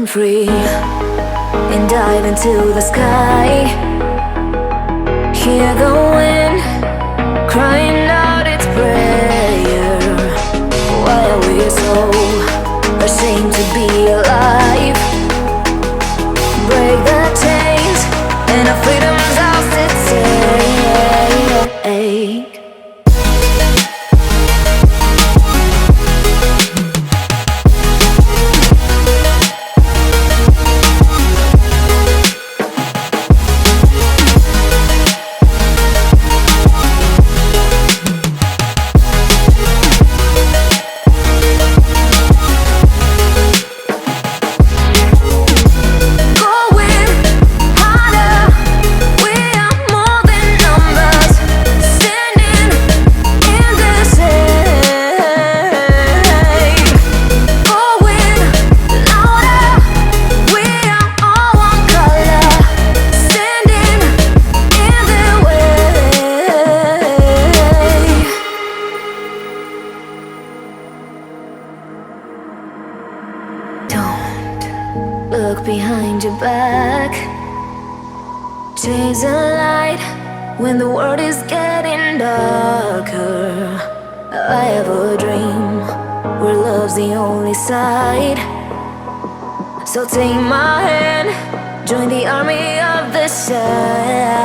free and dive into the sky. Hear the wind crying out its prayer. Why are we so ashamed to be alive? Break the chains and our freedom's ours to take. Look behind your back. Chase a light when the world is getting darker. I have a dream where love's the only side. So take my hand, join the army of the shadows.